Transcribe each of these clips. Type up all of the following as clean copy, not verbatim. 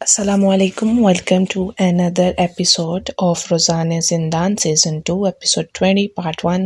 Assalamu alaikum. Welcome to another episode of Rozan Zindan Season 2 Episode 20 Part 1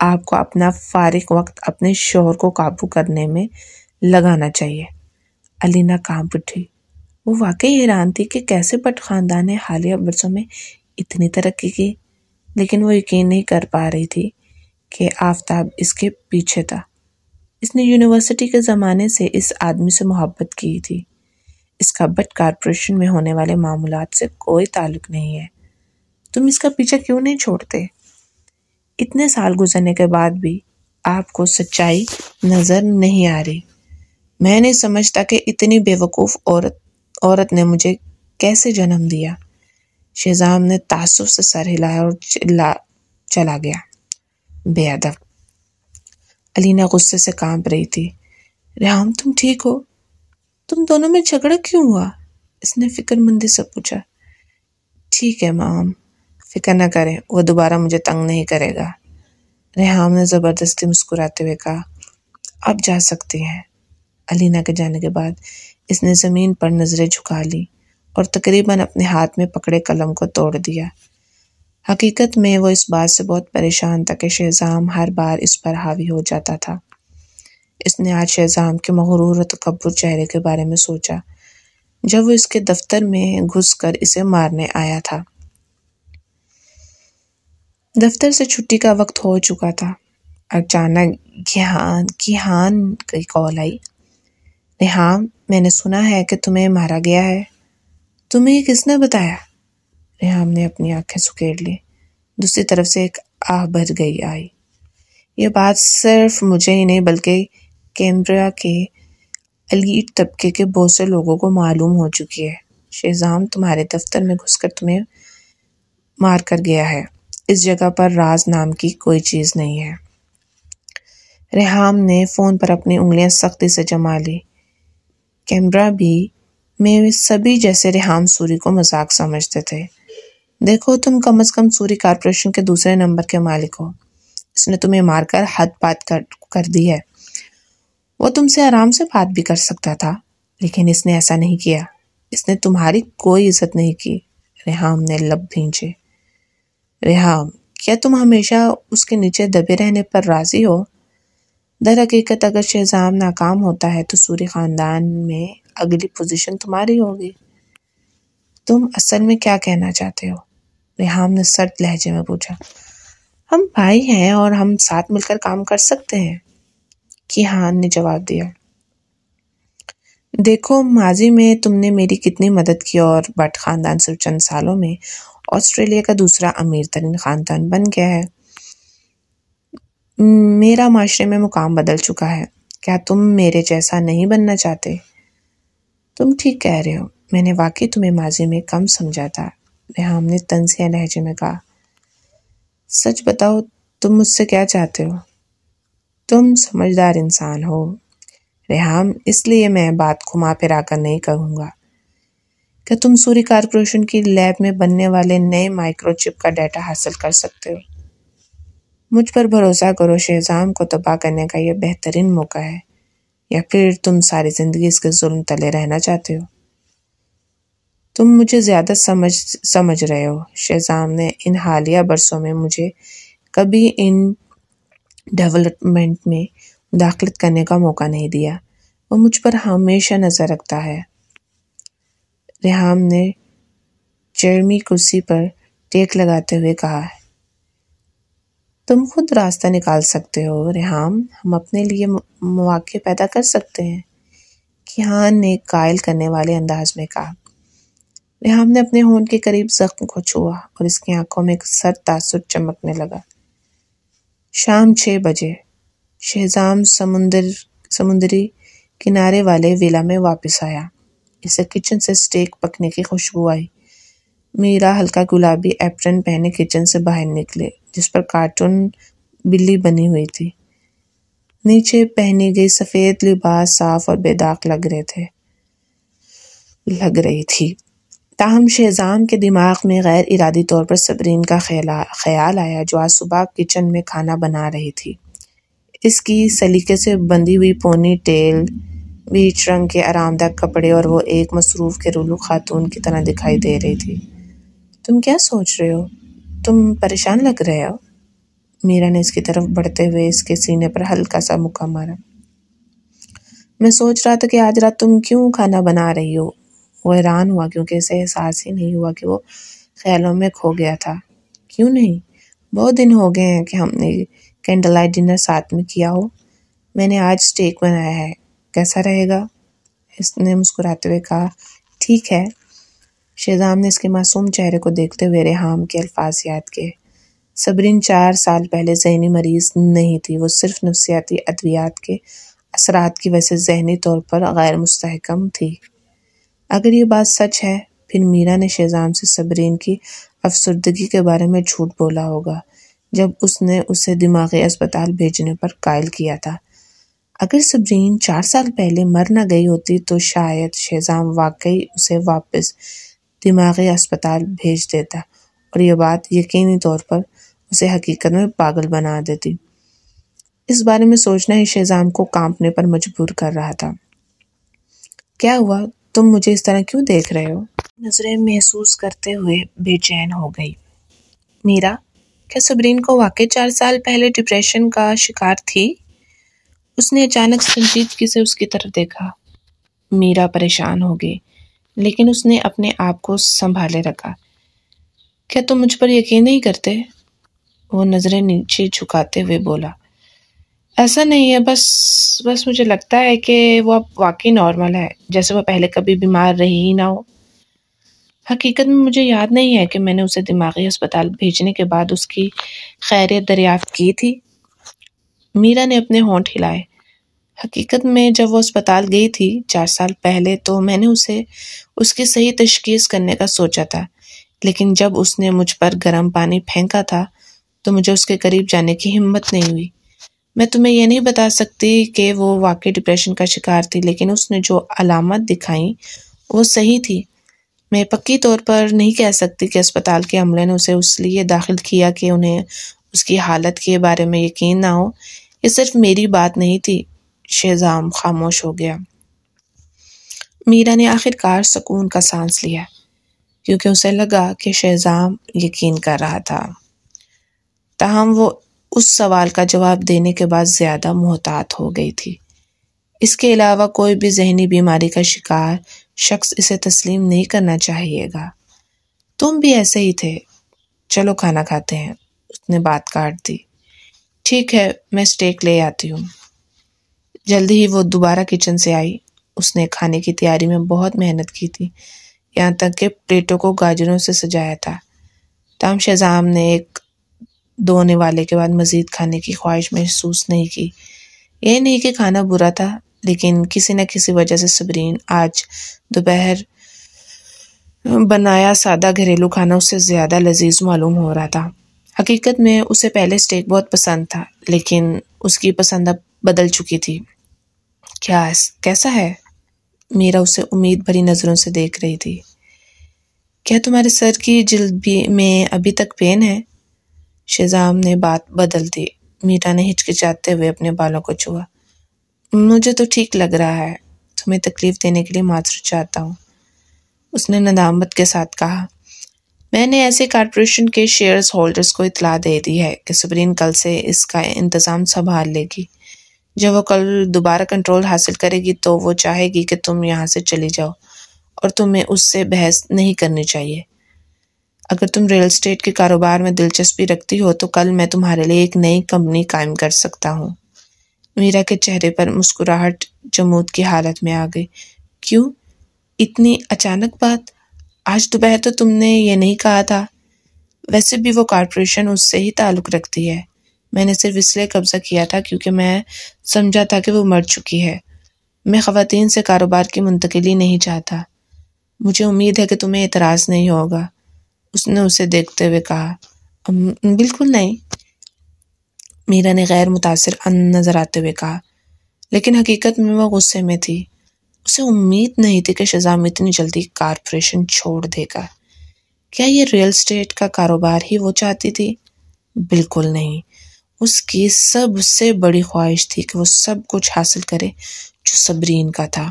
آپ کو اپنا فارغ وقت اپنے شوہر کو قابو کرنے میں لگانا چاہیے۔ علینا کانپ اٹھی۔ وہ واقعی حیران تھی کہ کیسے بٹ خاندان نے حالیہ برسوں میں اتنی ترقی کی، لیکن وہ یقین نہیں کر پا رہی تھی کہ آفتاب اس کے پیچھے تھا۔ اس نے یونیورسٹی کے زمانے سے اس آدمی سے محبت کی تھی۔ اس کا بٹ کارپوریشن میں ہونے والے معاملات سے کوئی تعلق نہیں ہے۔ تم اس کا پیچھا کیوں نہیں چھوڑتے؟ اتنے سال گزرنے کے بعد بھی آپ کو سچائی نظر نہیں آ رہی۔ میں نہیں سمجھتا کہ اتنی بے وقوف عورت نے مجھے کیسے جنم دیا۔ شہزام نے تعصب سے سر ہلایا اور چلا گیا۔ بے ادب! علینا غصے سے کانپ رہی تھی۔ ریحام تم ٹھیک ہو؟ تم دونوں میں جھگڑا کیوں ہوا؟ اس نے فکر مندی سے پوچھا۔ ٹھیک ہے مام، فکر نہ کریں، وہ دوبارہ مجھے تنگ نہیں کرے گا، ریحام نے زبردستی مسکراتے ہوئے کہا۔ اب جا سکتی ہیں۔ علینا کے جانے کے بعد اس نے زمین پر نظریں جھکا لی اور تقریباً اپنے ہاتھ میں پکڑے قلم کو توڑ دیا۔ حقیقت میں وہ اس بات سے بہت پریشان تھا کہ شہزام ہر بار اس پر حاوی ہو جاتا تھا۔ اس نے آج شہزام کے مغرور و تکبر چہرے کے بارے میں سوچا جب وہ اس کے دفتر میں گھس کر اسے مارنے آیا تھا۔ دفتر سے چھٹی کا وقت ہو چکا تھا۔ اچانک گیہان کی کال آئی۔ ریحام، میں نے سنا ہے کہ تمہیں مارا گیا ہے۔ تمہیں یہ کس نے بتایا؟ ریحام نے اپنی آنکھیں سکیڑ لی۔ دوسری طرف سے ایک آہ بھر گئی آئی۔ یہ بات صرف مجھے ہی نہیں بلکہ کیمبریا کے ایلیٹ طبقے کے بہت سے لوگوں کو معلوم ہو چکی ہے۔ شہزام تمہارے دفتر میں گھس کر تمہیں مار کر گیا ہے۔ اس جگہ پر راز نام کی کوئی چیز نہیں ہے۔ ریحام نے فون پر اپنی انگلیاں سختی سے جما لی۔ کیمبریا میں سبھی جیسے ریحام سوری کو مذاق سمجھتے تھے۔ دیکھو تم کم از کم سوری کارپوریشن کے دوسرے نمبر کے مالک ہو۔ اس نے تمہیں مار کر حد بات کر دی ہے۔ وہ تم سے آرام سے بات بھی کر سکتا تھا، لیکن اس نے ایسا نہیں کیا۔ اس نے تمہاری کوئی عزت نہیں کی۔ ریحام نے لب بھینچے۔ ریحام، کیا تم ہمیشہ اس کے نیچے دبے رہنے پر راضی ہو؟ در حقیقت اگر شہزام ناکام ہوتا ہے تو سوری خاندان میں اگلی پوزیشن تمہاری ہوگی۔ تم اصل میں کیا کہنا چاہتے ہو؟ ریحام نے سرد لہجے میں پوچھا۔ ہم بھائی ہیں اور ہم ساتھ مل کر کام کر سکتے ہیں، گیہان نے جواب دیا۔ دیکھو ماضی میں تم نے میری کتنی مدد کی اور بٹ خاندان صرف چند سالوں میں آسٹریلیا کا دوسرا امیر ترین خاندان بن گیا ہے۔ میرا معاشرے میں مقام بدل چکا ہے۔ کیا تم میرے جیسا نہیں بننا چاہتے؟ تم ٹھیک کہہ رہے ہو، میں نے واقعی تمہیں ماضی میں کم سمجھا تھا، ریحام نے طنزیہ لہجے میں کہا۔ سچ بتاؤ تم مجھ سے کیا چاہتے ہو؟ تم سمجھدار انسان ہو ریحام، اس لیے میں بات گھما پھرا کر نہیں کہوں گا۔ کیا تم سوری کارپوریشن کی لیب میں بننے والے نئے مائکرو چپ کا ڈیٹا حاصل کر سکتے ہو؟ مجھ پر بھروسہ کرو، شہزام کو تباہ کرنے کا یہ بہترین موقع ہے، یا پھر تم ساری زندگی اس کے ظلم تلے رہنا چاہتے ہو؟ تم مجھے زیادہ سمجھ رہے ہو۔ شہزام نے ان حالیہ برسوں میں مجھے کبھی ان ڈیولپمنٹ میں مداخلت کرنے کا موقع نہیں دیا۔ وہ مجھ پر ہمیشہ نظر رکھتا ہے۔ ریحام نے چرمی کرسی پر ٹیک لگاتے ہوئے کہا۔ تم خود راستہ نکال سکتے ہو ریحام، ہم اپنے لیے مواقع پیدا کر سکتے ہیں، گیہان نے قائل کرنے والے انداز میں کہا۔ ریحام نے اپنے ہونٹ کے قریب زخم کو چھوا اور اس کی آنکھوں میں ایک سرد تاثر چمکنے لگا۔ شام 6 بجے شہزام سمندری کنارے والے ویلا میں واپس آیا۔ اسے کچن سے سٹیک پکنے کی خوشبو آئی۔ میرا ہلکا گلابی ایپرن پہنے کچن سے باہر نکلے جس پر کارٹون بلی بنی ہوئی تھی۔ نیچے پہنی گئی سفید لباس صاف اور بے داغ لگ رہی تھی۔ تاہم شہزام کے دماغ میں غیر ارادی طور پر صبرین کا خیال آیا جو آج صبح کچن میں کھانا بنا رہی تھی۔ اس کی سلیقے سے بندھی ہوئی پونی ٹیل، بیج رنگ کے آرام دہ کپڑے اور وہ ایک مصروف گھریلو خاتون کی طرح دکھائی دے رہی تھی۔ تم کیا سوچ رہے ہو؟ تم پریشان لگ رہے ہو؟ میرا نے اس کی طرف بڑھتے ہوئے اس کے سینے پر ہلکا سا مکہ مارا۔ میں سوچ رہا تھا کہ آج رات تم کیوں کھانا بنا رہی ہو؟ وہ حیران ہوا کیونکہ اسے احساس ہی نہیں ہوا کہ وہ خیالوں میں کھو گیا تھا۔ کیوں نہیں؟ بہت دن ہو گئے ہیں کہ ہم نے کینڈل لائٹ ڈنر ساتھ میں کیا ہو۔ میں نے آج اسٹیک بنایا ہے، کیسا رہے گا؟ اس نے مسکراتے ہوئے کہا۔ ٹھیک ہے۔ شہزام نے اس کے معصوم چہرے کو دیکھتے ہوئے ریحام کے الفاظ یاد کیے۔ صبرین 4 سال پہلے ذہنی مریض نہیں تھی، وہ صرف نفسیاتی ادویات کے اثرات کی وجہ سے ذہنی طور پر غیر مستحکم تھی۔ اگر یہ بات سچ ہے، پھر میرا نے شہزام سے صبرین کی افسردگی کے بارے میں جھوٹ بولا ہوگا جب اس نے اسے دماغی اسپتال بھیجنے پر قائل کیا تھا۔ اگر صبرین 4 سال پہلے مر نہ گئی ہوتی تو شاید شہزام واقعی اسے واپس دماغی اسپتال بھیج دیتا اور یہ بات یقینی طور پر اسے حقیقت میں پاگل بنا دیتی۔ اس بارے میں سوچنا ہی شہزام کو کانپنے پر مجبور کر رہا تھا۔ کیا ہوا؟ تم مجھے اس طرح کیوں دیکھ رہے ہو؟ نظریں محسوس کرتے ہوئے بے چین ہو گئی۔ میرا، کیا صبرین کو واقعی 4 سال پہلے ڈپریشن کا شکار تھی؟ اس نے اچانک سنجیدگی سے اس کی طرف دیکھا۔ میرا پریشان ہو گئی، لیکن اس نے اپنے آپ کو سنبھالے رکھا۔ کیا تم مجھ پر یقین نہیں کرتے؟ وہ نظریں نیچے جھکاتے ہوئے بولا۔ ایسا نہیں ہے، بس مجھے لگتا ہے کہ وہ اب واقعی نارمل ہے، جیسے وہ پہلے کبھی بیمار رہی ہی نہ ہو۔ حقیقت میں مجھے یاد نہیں ہے کہ میں نے اسے دماغی اسپتال بھیجنے کے بعد اس کی خیریت دریافت کی تھی۔ میرا نے اپنے ہونٹ ہلائے۔ حقیقت میں جب وہ اسپتال گئی تھی 4 سال پہلے تو میں نے اسے اس کی صحیح تشخیص کرنے کا سوچا تھا، لیکن جب اس نے مجھ پر گرم پانی پھینکا تھا تو مجھے اس کے قریب جانے کی ہمت نہیں ہوئی۔ میں تمہیں یہ نہیں بتا سکتی کہ وہ واقعی ڈپریشن کا شکار تھی، لیکن اس نے جو علامات دکھائیں وہ صحیح تھی۔ میں پکی طور پر نہیں کہہ سکتی کہ اسپتال کے عملے نے اسے اس لیے داخل کیا کہ انہیں اس کی حالت کے بارے میں یقین نہ ہو۔ یہ صرف میری بات نہیں تھی۔ شہزام خاموش ہو گیا۔ میرا نے آخر کار سکون کا سانس لیا، کیونکہ اسے لگا کہ شہزام یقین کر رہا تھا۔ تاہم وہ اس سوال کا جواب دینے کے بعد زیادہ محتاط ہو گئی تھی۔ اس کے علاوہ کوئی بھی ذہنی بیماری کا شکار شخص اسے تسلیم نہیں کرنا چاہیے گا۔ تم بھی ایسے ہی تھے۔ چلو کھانا کھاتے ہیں، اس نے بات کاٹ دی۔ ٹھیک ہے، میں اسٹیک لے آتی ہوں۔ جلدی ہی وہ دوبارہ کچن سے آئی۔ اس نے کھانے کی تیاری میں بہت محنت کی تھی، یہاں تک کہ پلیٹوں کو گاجروں سے سجایا تھا۔ تاہم شہزام نے ایک دو نوالے کے بعد مزید کھانے کی خواہش محسوس نہیں کی۔ یہ نہیں کہ کھانا برا تھا، لیکن کسی نہ کسی وجہ سے صبرین آج دوپہر بنایا سادہ گھریلو کھانا اس سے زیادہ لذیذ معلوم ہو رہا تھا۔ حقیقت میں اسے پہلے اسٹیک بہت پسند تھا، لیکن اس کی پسند اب بدل چکی تھی۔ کیسا ہے؟ میرا اسے امید بھری نظروں سے دیکھ رہی تھی۔ کیا تمہارے سر کی جلد میں ابھی تک پین ہے؟ شہزام نے بات بدل دی۔ میرا نے ہچکچاتے ہوئے اپنے بالوں کو چھوا۔ مجھے تو ٹھیک لگ رہا ہے، تمہیں تکلیف دینے کے لیے معذرت چاہتا ہوں، اس نے ندامت کے ساتھ کہا۔ میں نے ایسے کارپوریشن کے شیئرز ہولڈرز کو اطلاع دے دی ہے کہ صبرین کل سے اس کا انتظام سنبھال لے گی۔ جب وہ کل دوبارہ کنٹرول حاصل کرے گی تو وہ چاہے گی کہ تم یہاں سے چلی جاؤ، اور تمہیں اس سے بحث نہیں کرنی چاہیے۔ اگر تم ریل اسٹیٹ کے کاروبار میں دلچسپی رکھتی ہو تو کل میں تمہارے لیے ایک نئی کمپنی قائم کر سکتا ہوں۔ میرا کے چہرے پر مسکراہٹ جمود کی حالت میں آ گئی۔ کیوں؟ اتنی اچانک بات؟ آج دوپہر تو تم نے یہ نہیں کہا تھا۔ ویسے بھی وہ کارپوریشن اس سے ہی تعلق رکھتی ہے۔ میں نے صرف اس لیے قبضہ کیا تھا کیونکہ میں سمجھا تھا کہ وہ مر چکی ہے۔ میں خواتین سے کاروبار کی منتقلی نہیں چاہتا۔ مجھے امید ہے کہ تمہیں اعتراض نہیں ہوگا، اس نے اسے دیکھتے ہوئے کہا۔ بالکل نہیں، میرا نے غیر متاثر نظر آتے ہوئے کہا، لیکن حقیقت میں وہ غصے میں تھی۔ اسے امید نہیں تھی کہ شہزام اتنی جلدی کارپوریشن چھوڑ دے گا۔ کیا یہ ریل اسٹیٹ کا کاروبار ہی وہ چاہتی تھی؟ بالکل نہیں، اس کی سب سے بڑی خواہش تھی کہ وہ سب کچھ حاصل کرے جو صبرین کا تھا۔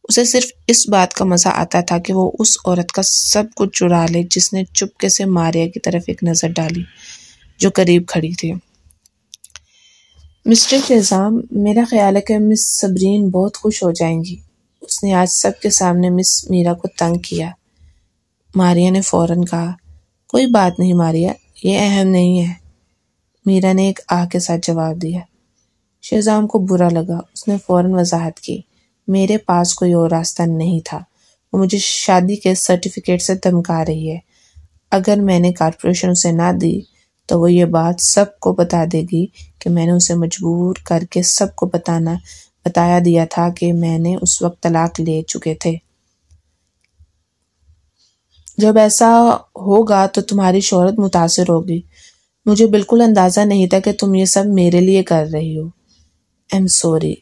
اسے صرف اس بات کا مزہ آتا تھا کہ وہ اس عورت کا سب کچھ چرا لے جس نے چپکے سے ماریا کی طرف ایک نظر ڈالی جو قریب کھڑی تھی۔ مسٹر شہزام، میرا خیال ہے کہ مس صبرین بہت خوش ہو جائیں گی۔ اس نے آج سب کے سامنے مس میرا کو تنگ کیا۔ ماریا نے فوراً کہا، کوئی بات نہیں ماریا، یہ اہم نہیں ہے۔ میرا نے ایک آہ کے ساتھ جواب دیا۔ شہزام کو برا لگا۔ اس نے فوراً وضاحت کی، میرے پاس کوئی اور راستہ نہیں تھا۔ وہ مجھے شادی کے سرٹیفکیٹ سے دھمکا رہی ہے۔ اگر میں نے کارپوریشن اسے نہ دی تو وہ یہ بات سب کو بتا دے گی کہ میں نے اسے مجبور کر کے سب کو بتایا دیا تھا کہ میں نے اس وقت طلاق لے چکے تھے۔ جب ایسا ہوگا تو تمہاری شہرت متاثر ہوگی۔ مجھے بالکل اندازہ نہیں تھا کہ تم یہ سب میرے لیے کر رہی ہو۔ M sorry.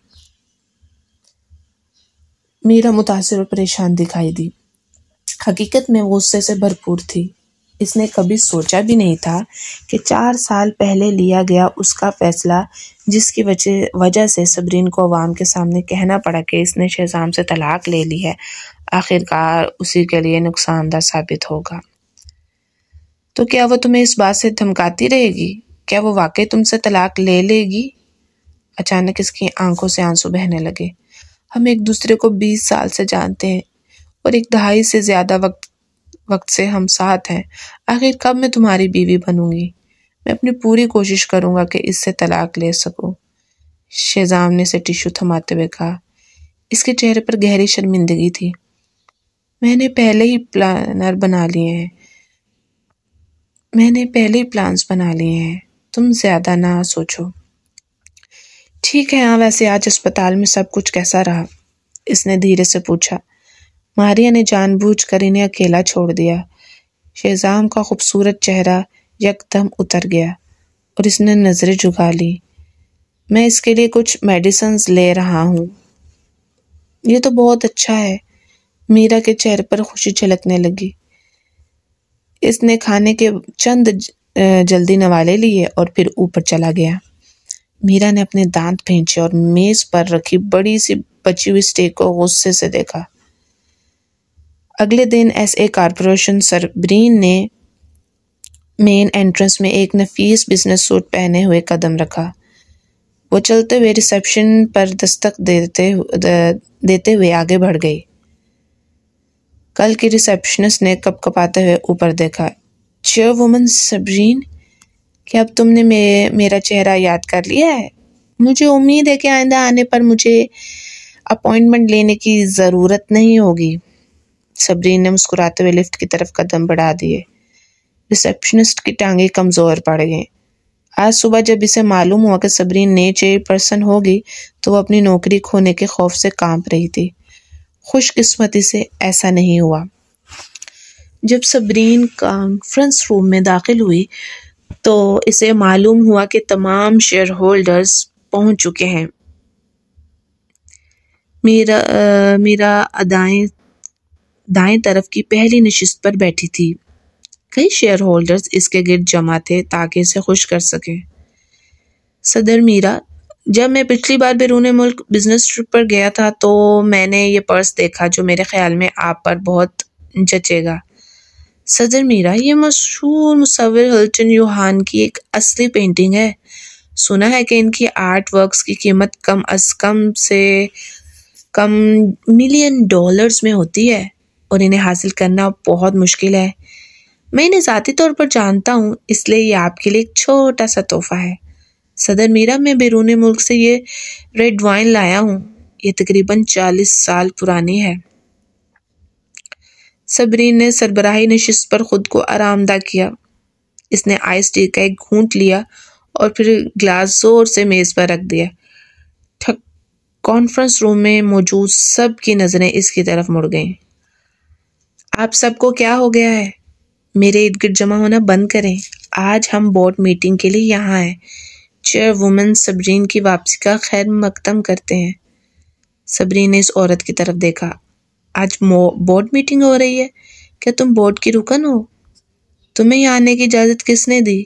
میرا متاثر اور پریشان دکھائی دی۔ حقیقت میں وہ غصے سے بھرپور تھی۔ اس نے کبھی سوچا بھی نہیں تھا کہ 4 سال پہلے لیا گیا اس کا فیصلہ، جس کی وجہ سے صبرین کو عوام کے سامنے کہنا پڑا کہ اس نے شہزام سے طلاق لے لی ہے، آخر کار اسی کے لیے نقصان دہ ثابت ہوگا۔ تو کیا وہ تمہیں اس بات سے دھمکاتی رہے گی؟ کیا وہ واقعی تم سے طلاق لے لے گی؟ اچانک اس کی آنکھوں سے آنسو بہنے لگے۔ ہم ایک دوسرے کو 20 سال سے جانتے ہیں اور 1 دہائی سے زیادہ وقت سے ہم ساتھ ہیں۔ آخر کب میں تمہاری بیوی بنوں گی؟ میں اپنی پوری کوشش کروں گا کہ اس سے طلاق لے سکوں۔ شہزام نے اسے ٹیشو تھماتے ہوئے کہا۔ اس کے چہرے پر گہری شرمندگی تھی۔ میں نے پہلے ہی پلانز بنا لیے ہیں، تم زیادہ نہ سوچو۔ ٹھیک ہے، ہاں ویسے آج اسپتال میں سب کچھ کیسا رہا؟ اس نے دھیرے سے پوچھا۔ ماریا نے جان بوجھ کر انہیں اکیلا چھوڑ دیا۔ شہزام کا خوبصورت چہرہ یکدم اتر گیا اور اس نے نظریں جھکا لی۔ میں اس کے لیے کچھ میڈیسنز لے رہا ہوں۔ یہ تو بہت اچھا ہے۔ میرا کے چہرے پر خوشی جھلکنے لگی۔ اس نے کھانے کے چند جلدی نوالے لیے اور پھر اوپر چلا گیا۔ میرا نے اپنے دانت بھینچے اور میز پر رکھی بڑی سی بچی ہوئی اسٹیک کو غصے سے دیکھا۔ اگلے دن ایس اے کارپوریشن صبرین نے مین انٹرنس میں ایک نفیس بزنس سوٹ پہنے ہوئے قدم رکھا۔ وہ چلتے ہوئے ریسیپشن پر دستک دیتے ہوئے آگے بڑھ گئی۔ کل کی ریسیپشنسٹ نے کپ کپاتے ہوئے اوپر دیکھا۔ چیئر وومن صبرین، کیا اب تم نے میرا چہرہ یاد کر لیا ہے؟ مجھے امید ہے کہ آئندہ آنے پر مجھے اپوائنٹمنٹ لینے کی ضرورت نہیں ہوگی۔ صبرین نے مسکراتے ہوئے لفٹ کی طرف قدم بڑھا دیے۔ ریسیپشنسٹ کی ٹانگیں کمزور پڑ گئیں۔ آج صبح جب اسے معلوم ہوا کہ صبرین نئی چیئر پرسن ہوگی تو وہ اپنی نوکری کھونے کے خوف سے کانپ رہی تھی۔ خوش قسمتی سے ایسا نہیں ہوا۔ جب صبرین کانفرنس روم میں داخل ہوئی تو اسے معلوم ہوا کہ تمام شیئر ہولڈرز پہنچ چکے ہیں۔ میرا دائیں طرف کی پہلی نشست پر بیٹھی تھی۔ کئی شیئر ہولڈرز اس کے گرد جمع تھے تاکہ اسے خوش کر سکیں۔ صدر میرا، جب میں پچھلی بار بیرون ملک بزنس ٹرپ پر گیا تھا تو میں نے یہ پرس دیکھا جو میرے خیال میں آپ پر بہت جچے گا۔ صدر میرا، یہ مشہور مصور ہلٹن یوہان کی ایک اصلی پینٹنگ ہے۔ سنا ہے کہ ان کی آرٹ ورکس کی قیمت کم از کم سے کم $1,000,000 میں ہوتی ہے اور انہیں حاصل کرنا بہت مشکل ہے۔ میں انہیں ذاتی طور پر جانتا ہوں، اس لیے یہ آپ کے لیے ایک چھوٹا سا تحفہ ہے۔ صدر میرا، میں بیرون ملک سے یہ ریڈ وائن لایا ہوں۔ یہ تقریباً 40 سال پرانی ہے۔ صبرین نے سربراہی نشست پر خود کو آرام دہ کیا۔ اس نے آئس ٹی کا ایک گھونٹ لیا اور پھر گلاس زور سے میز پر رکھ دیا۔ کانفرنس روم میں موجود سب کی نظریں اس کی طرف مڑ گئیں۔ آپ سب کو کیا ہو گیا ہے؟ میرے ارد گرد جمع ہونا بند کریں۔ آج ہم بورڈ میٹنگ کے لیے یہاں ہیں۔ چیئر وومن صبرین کی واپسی کا خیر مقدم کرتے ہیں۔ صبرین نے اس عورت کی طرف دیکھا۔ آج بورڈ میٹنگ ہو رہی ہے؟ کیا تم بورڈ کی رکن ہو؟ تمہیں یہاں آنے کی اجازت کس نے دی؟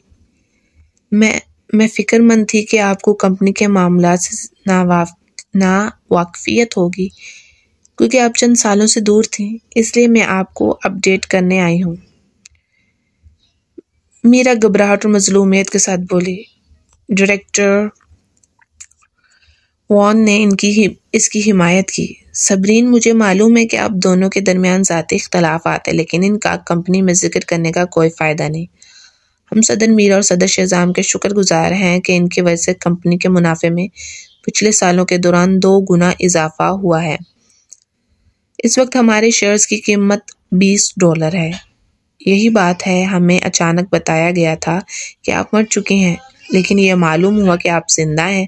میں فکر مند تھی کہ آپ کو کمپنی کے معاملات سے نا واقفیت ہوگی کیونکہ آپ چند سالوں سے دور تھیں، اس لیے میں آپ کو اپ ڈیٹ کرنے آئی ہوں۔ میرا گھبراہٹ اور مظلومیت کے ساتھ بولی۔ ڈائریکٹر وان نے اس کی حمایت کی۔ صبرین، مجھے معلوم ہے کہ آپ دونوں کے درمیان ذاتی اختلافات ہیں، لیکن ان کا کمپنی میں ذکر کرنے کا کوئی فائدہ نہیں۔ ہم صدر میرا اور صدر شہزام کے شکر گزار ہیں کہ ان کی وجہ سے کمپنی کے منافع میں پچھلے سالوں کے دوران 2 گنا اضافہ ہوا ہے۔ اس وقت ہمارے شیئرز کی قیمت $20 ہے۔ یہی بات ہے، ہمیں اچانک بتایا گیا تھا کہ آپ مر چکے ہیں، لیکن یہ معلوم ہوا کہ آپ زندہ ہیں،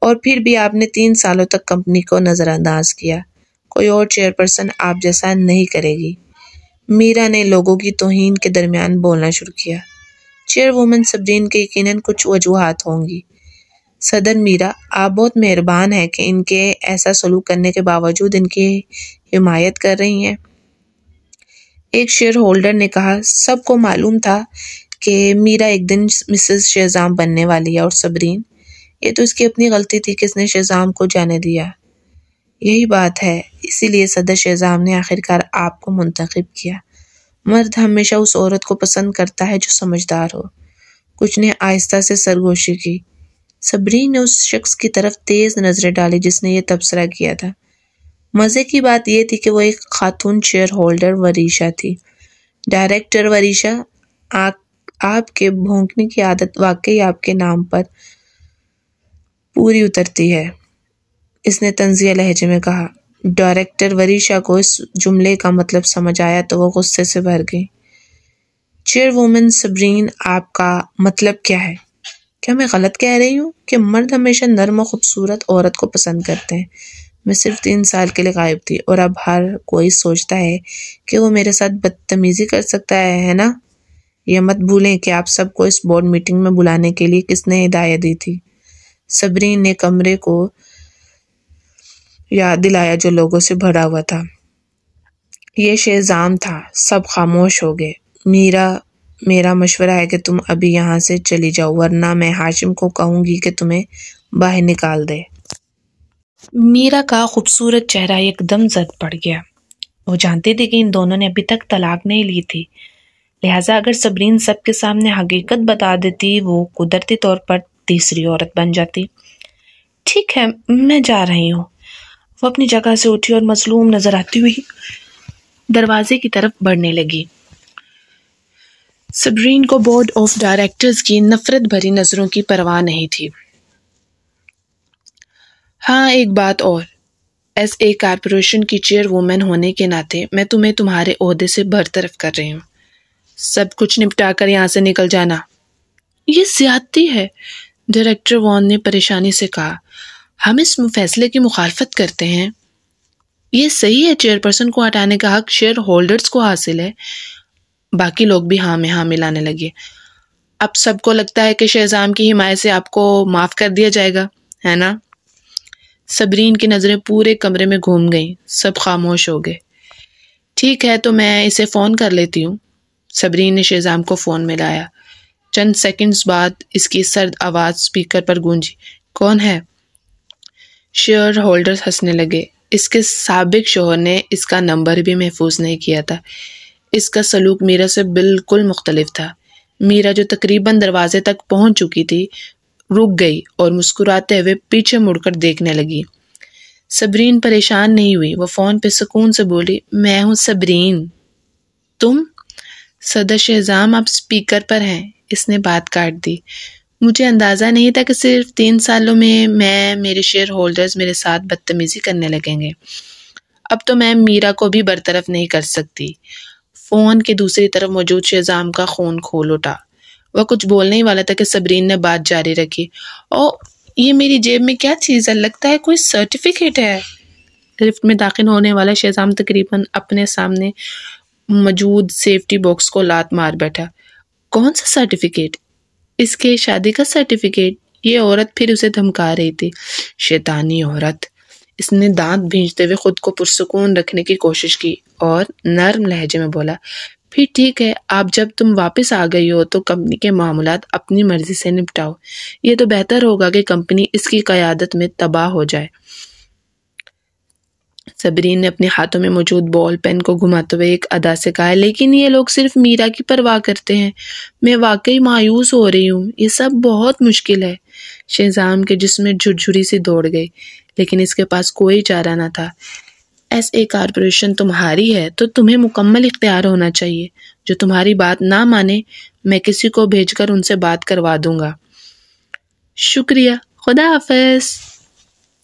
اور پھر بھی آپ نے 3 سالوں تک کمپنی کو نظر انداز کیا۔ کوئی اور چیئرپرسن آپ جیسا نہیں کرے گی۔ میرا نے لوگوں کی توہین کے درمیان بولنا شروع کیا۔ چیئر وومن صبرین کے یقیناً کچھ وجوہات ہوں گی۔ صدر میرا، آپ بہت مہربان ہیں کہ ان کے ایسا سلوک کرنے کے باوجود ان کی حمایت کر رہی ہیں۔ ایک شیئر ہولڈر نے کہا، سب کو معلوم تھا کہ میرا ایک دن مسز شہزام بننے والی ہے، اور صبرین، یہ تو اس کی اپنی غلطی تھی کہ اس نے شہزام کو جانے دیا۔ یہی بات ہے، اسی لیے صدر شہزام نے آخرکار آپ کو منتخب کیا۔ مرد ہمیشہ اس عورت کو پسند کرتا ہے جو سمجھدار ہو۔ کچھ نے آہستہ سے سرگوشی کی۔ صبرین نے اس شخص کی طرف تیز نظریں ڈالی جس نے یہ تبصرہ کیا تھا۔ مزے کی بات یہ تھی کہ وہ ایک خاتون شیئر ہولڈر وریشا تھی۔ ڈائریکٹر وریشا، آپ کے بھونکنے کی عادت واقعی آپ کے نام پر پوری اترتی ہے، اس نے طنزیہ لہجے میں کہا۔ ڈائریکٹر وریشا کو اس جملے کا مطلب سمجھ آیا تو وہ غصے سے بھر گئی۔ چیئر وومن صبرین، آپ کا مطلب کیا ہے؟ کیا میں غلط کہہ رہی ہوں کہ مرد ہمیشہ نرم و خوبصورت عورت کو پسند کرتے ہیں؟ میں صرف 3 سال کے لیے غائب تھی، اور اب ہر کوئی سوچتا ہے کہ وہ میرے ساتھ بدتمیزی کر سکتا ہے نا؟ یہ مت بھولیں کہ آپ سب کو اس بورڈ میٹنگ میں بلانے کے لیے کس نے ہدایت دی تھی۔ صبرین نے کمرے کو یاد دلایا جو لوگوں سے بھرا ہوا تھا۔ یہ شہزام تھا۔ سب خاموش ہو گئے۔ میرا مشورہ ہے کہ تم ابھی یہاں سے چلی جاؤ، ورنہ میں ہاشم کو کہوں گی کہ تمہیں باہر نکال دے۔ میرا کا خوبصورت چہرہ ایک دم زد پڑ گیا۔ وہ جانتی تھی کہ ان دونوں نے ابھی تک طلاق نہیں لی تھی، لہٰذا اگر صبرین سب کے سامنے حقیقت بتا دیتی وہ قدرتی طور پر تیسری عورت بن جاتی۔ ٹھیک ہے، میں جا رہی ہوں۔ وہ اپنی جگہ سے اٹھی اور مظلوم نظر آتی ہوئی دروازے کی طرف بڑھنے لگی۔ صبرین کو بورڈ آف ڈائریکٹرز کی نفرت بھری نظروں کی پرواہ نہیں تھی۔ ہاں، ایک بات اور، ایس اے کارپوریشن کی چیئر وومن ہونے کے ناطے میں تمہیں تمہارے عہدے سے برطرف کر رہی ہوں۔ سب کچھ نپٹا کر یہاں سے نکل جانا۔ یہ زیادتی ہے، ڈائریکٹر وان نے پریشانی سے کہا۔ ہم اس فیصلے کی مخالفت کرتے ہیں۔ یہ صحیح ہے، چیئرپرسن کو ہٹانے کا حق شیئر ہولڈرز کو حاصل ہے۔ باقی لوگ بھی ہاں میں ہاں ملانے لگے۔ اب سب کو لگتا ہے کہ شہزام کی حمایت سے آپ کو معاف کر دیا جائے گا، ہے نا؟ صبرین کی نظریں پورے کمرے میں گھوم گئیں۔ سب خاموش ہو گئے۔ ٹھیک ہے، تو میں اسے فون کر لیتی ہوں۔ صبرین نے شہزام کو فون میں لایا۔ چند سیکنڈز بعد اس کی سرد آواز سپیکر پر گونجی۔ کون ہے؟ شیئر ہولڈرز ہنسنے لگے۔ اس کے سابق شوہر نے اس کا نمبر بھی محفوظ نہیں کیا تھا۔ اس کا سلوک میرا سے بالکل مختلف تھا۔ میرا جو تقریباً دروازے تک پہنچ چکی تھی رک گئی اور مسکراتے ہوئے پیچھے مڑ کر دیکھنے لگی۔ صبرین پریشان نہیں ہوئی۔ وہ فون پہ سکون سے بولی، میں ہوں صبرین۔ تم؟ صدر شہزام، آپ سپیکر پر ہیں۔ اس نے بات کاٹ دی۔ مجھے اندازہ نہیں تھا کہ صرف 3 سالوں میں میرے شیئر ہولڈرز میرے ساتھ بدتمیزی کرنے لگیں گے۔ اب تو میں میرا کو بھی برطرف نہیں کر سکتی۔ فون کے دوسری طرف موجود شہزام کا خون کھول اٹھا۔ وہ کچھ بولنے ہی والا تھا کہ صبرین نے بات جاری رکھی۔ یہ میری جیب میں کیا چیز ہے؟ لگتا ہے کوئی سرٹیفکیٹ ہے۔ لفٹ میں داخل ہونے والا شہزام تقریباً اپنے سامنے موجود سیفٹی باکس کو لات مار بیٹھا۔ کون سا سرٹیفکیٹ؟ اس کے شادی کا سرٹیفکیٹ۔ یہ عورت پھر اسے دھمکا رہی تھی۔ شیطانی عورت۔ اس نے دانت بھینچتے ہوئے خود کو پرسکون رکھنے کی کوشش کی اور نرم لہجے میں بولا، پھر ٹھیک ہے، آپ جب تم واپس آ گئی ہو تو کمپنی کے معاملات اپنی مرضی سے نپٹاؤ۔ یہ تو بہتر ہوگا کہ کمپنی اس کی قیادت میں تباہ ہو جائے۔ صبرین نے اپنے ہاتھوں میں موجود بال پین کو گھماتے ہوئے ایک ادا سے کہا، لیکن یہ لوگ صرف میرا کی پرواہ کرتے ہیں۔ میں واقعی مایوس ہو رہی ہوں، یہ سب بہت مشکل ہے۔ شہزام کے جسم میں جھرجھری سی دوڑ گئی، لیکن اس کے پاس کوئی چارہ نہ تھا۔ ایس اے کارپوریشن تمہاری ہے تو تمہیں مکمل اختیار ہونا چاہیے۔ جو تمہاری بات نہ مانے میں کسی کو بھیج کر ان سے بات کروا دوں گا۔ شکریہ، خدا حافظ۔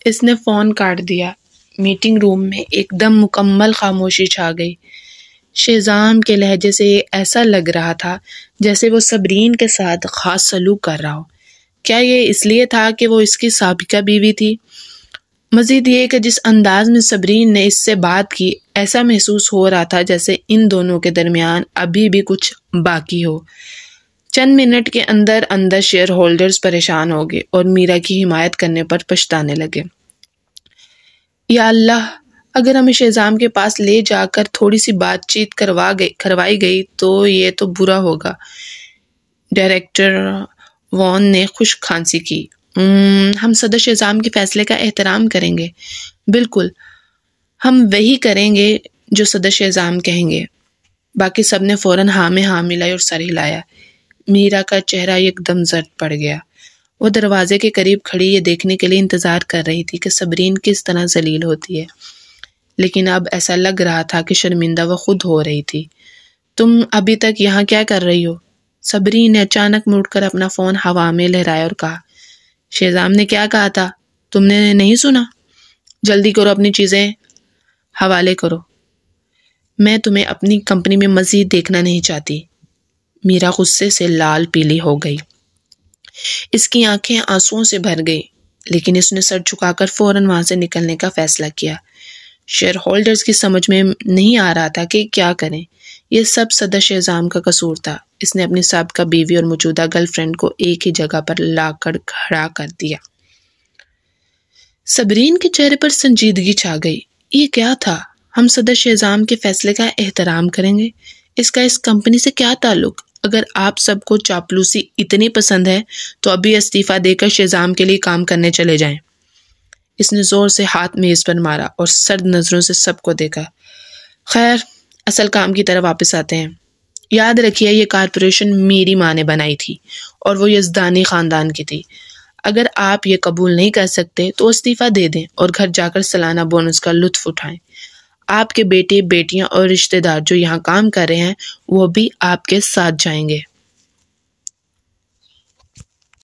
اس نے فون کاٹ دیا۔ میٹنگ روم میں ایک دم مکمل خاموشی چھا گئی۔ شہزام کے لہجے سے ایسا لگ رہا تھا جیسے وہ صبرین کے ساتھ خاص سلوک کر رہا ہو۔ کیا یہ اس لیے تھا کہ وہ اس کی سابقہ بیوی تھی؟ مزید یہ کہ جس انداز میں صبرین نے اس سے بات کی، ایسا محسوس ہو رہا تھا جیسے ان دونوں کے درمیان ابھی بھی کچھ باقی ہو۔ چند منٹ کے اندر اندر شیئر ہولڈرز پریشان ہو گئے اور میرا کی حمایت کرنے پر پچھتانے لگے۔ یا اللہ، اگر ہمیں شہزام کے پاس لے جا کر تھوڑی سی بات چیت کروائی گئی تو یہ تو برا ہوگا۔ ڈائریکٹر وان نے خشک کھانسی کی۔ ہم صدر شہزام کے فیصلے کا احترام کریں گے۔ بالکل، ہم وہی کریں گے جو صدر شہزام کہیں گے۔ باقی سب نے فوراً ہاں میں ہاں ملائی اور سر ہلایا۔ میرا کا چہرہ ایک دم زرد پڑ گیا۔ وہ دروازے کے قریب کھڑی یہ دیکھنے کے لیے انتظار کر رہی تھی کہ صبرین کس طرح ذلیل ہوتی ہے، لیکن اب ایسا لگ رہا تھا کہ شرمندہ وہ خود ہو رہی تھی۔ تم ابھی تک یہاں کیا کر رہی ہو؟ صبرین نے اچانک مڑ کر اپنا فون ہوا میں لہرایا اور کہا، شہزام نے کیا کہا تھا؟ تم نے نہیں سنا؟ جلدی کرو، اپنی چیزیں حوالے کرو۔ میں تمہیں اپنی کمپنی میں مزید دیکھنا نہیں چاہتی۔ میرا غصے سے لال پیلی ہو گئی۔ اس کی آنکھیں آنسوؤں سے بھر گئی، لیکن اس نے سر جھکا کر فوراً وہاں سے نکلنے کا فیصلہ کیا۔ شیئر ہولڈرز کی سمجھ میں نہیں آ رہا تھا کہ کیا کریں۔ یہ سب صدر شہزام کا قصور تھا۔ اس نے اپنی سابقہ بیوی اور موجودہ گرل فرینڈ کو ایک ہی جگہ پر لا کر کھڑا کر دیا۔ صبرین کے چہرے پر سنجیدگی چھا گئی۔ یہ کیا تھا؟ ہم صدر شہزام کے فیصلے کا احترام کریں گے؟ اس کا اس کمپنی سے کیا تعلق؟ اگر آپ سب کو چاپلوسی اتنی پسند ہے تو ابھی استعفیٰ دے کر شہزام کے لیے کام کرنے چلے جائیں۔ اس نے زور سے ہاتھ میز پر مارا اور سرد نظروں سے سب کو دیکھا۔ خیر، اصل کام کی طرف واپس آتے ہیں۔ یاد رکھیے، یہ کارپوریشن میری ماں نے بنائی تھی اور وہ یزدانی خاندان کی تھی۔ اگر آپ یہ قبول نہیں کر سکتے تو استعفیٰ دے دیں اور گھر جا کر سالانہ بونس کا لطف اٹھائیں۔ آپ کے بیٹے، بیٹیاں اور رشتہ دار جو یہاں کام کر رہے ہیں وہ بھی آپ کے ساتھ جائیں گے۔